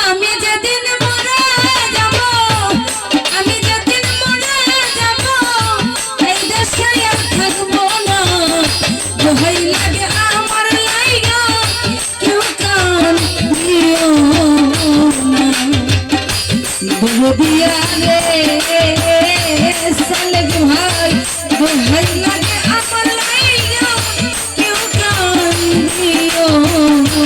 আমি যেদিন মরে যাব, আমি যেদিন মরে যাব, এই দেশে আর থাকবো না। দোহাই লাগে আমার লাইগা কেউ কান দিও না। দিয়া রে সালেক ভাই, দোহাই লাগে আমার লাইগা কেউ কান দিও না।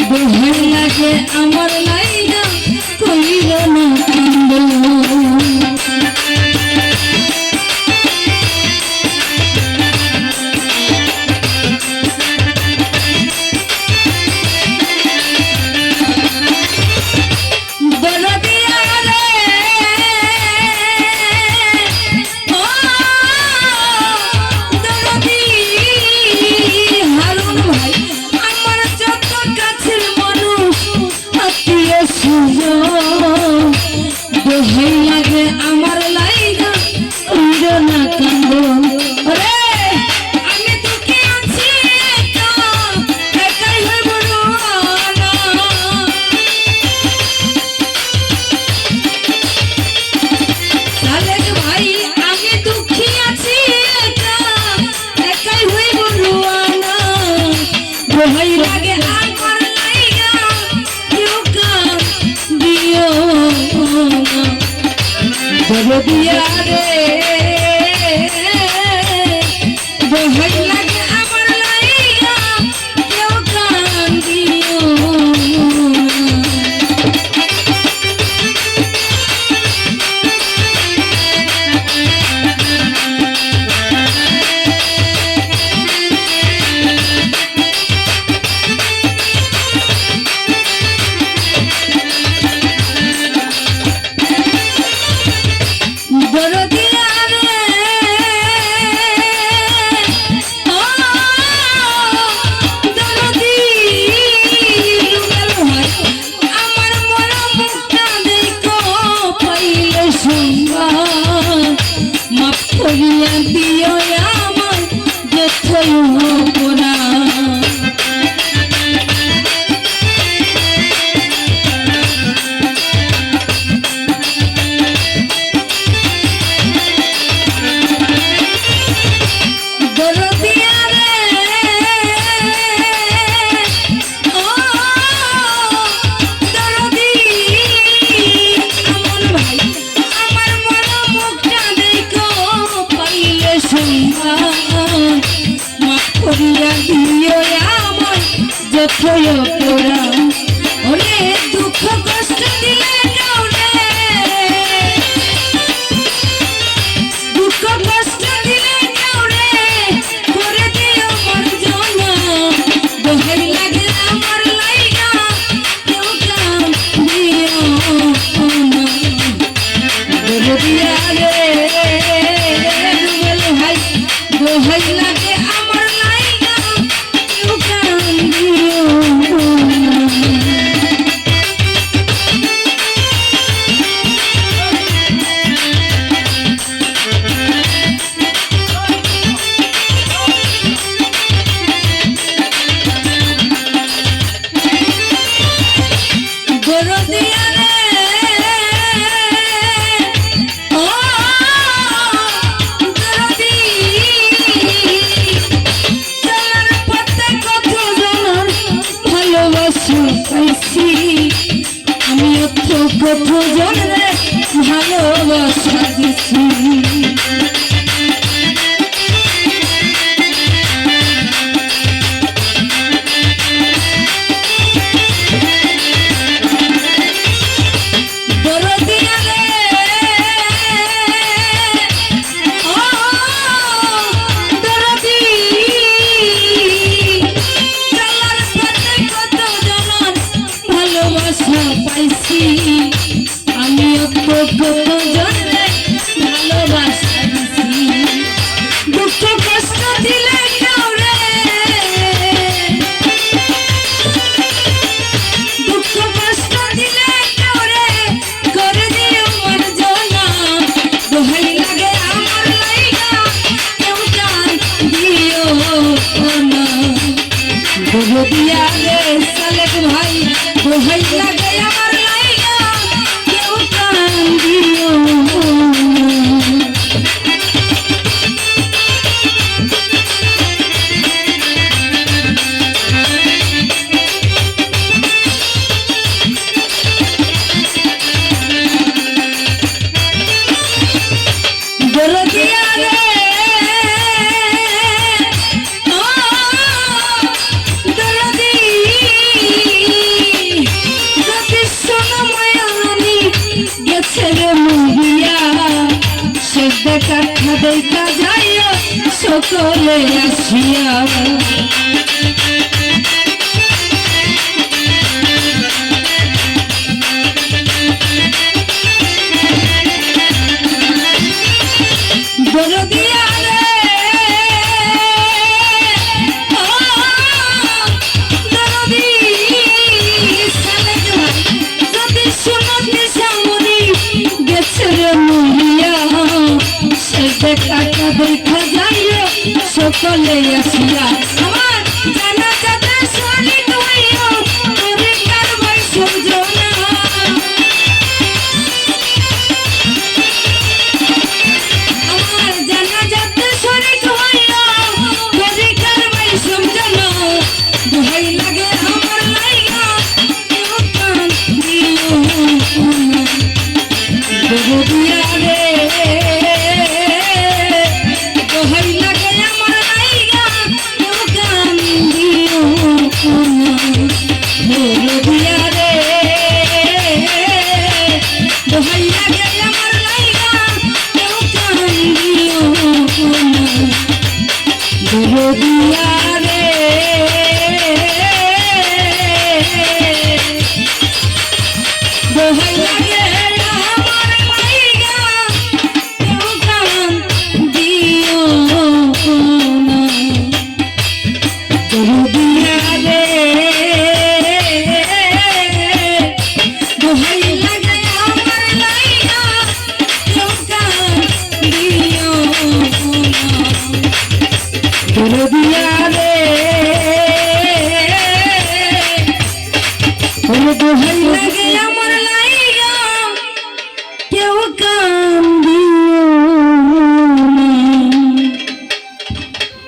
দোহাই লাগে আমার লাইগা কইল না দোহাই লাগে আমার লাইগা কইল না কান্দন। ওরে আমি দুঃখে আছি একাই হইব রোয়ানা। সালেক ভাই আমি দুঃখী আছি একাই হইব রোয়ানা। দোহাই লাগে আমার লাইগা কেউ কান দিও না। দিয়া রে দোহাই লাগে আমার লাইগা কেউ কান দিও দিও আমার যতই হোনা। দিও আমার যতই পোড়া। ওরে দুঃখ কষ্ট দিলে কাউরে, দুঃখ কষ্ট দিলে কাউরে করে দিও মর্জনা। দোহাই লাগে আমার লাইগা কেউ কান দিও না। দিয়া রে রুবেল ভাই দোহাই লাগে আমার লাইগা কেউ কান দিও না। কতজনে ভালোবাসা দিছি পাইছি আমিও তো কত জনরে ভালোবাসা দিছি দুঃখ কষ্ট দিলে কাউরে দুঃখ কষ্ট দিলে কাউরে করে দিও মার্জনা দোহাই লাগে আমার লাইগা কেউ জান দিও না দিয়া রে সালেক ভাই দোহাই লাগে আমার লাইগা কেউ জান দিও দরদিয়া রে ও দরদি যদি সোনাময়ানি গেছে রে মুহিয়া সে দেখা দেখা যাইও সকলে আসিয়া দরদিয়া রে ও দরদি সালেক ভাই যদি শুনতে সামনে গেছে রে মুহিয়া সে দেখা দেখা যাইও সকলে আসিয়া আমার জানা যাতে শরীর হইও তোরে কারবাই সমঝোনা আমার জানা যাতে শরীর হইও তোরে কারবাই সমঝোনা দোহাই লাগে আমার লাইগা কেউ কান দিও না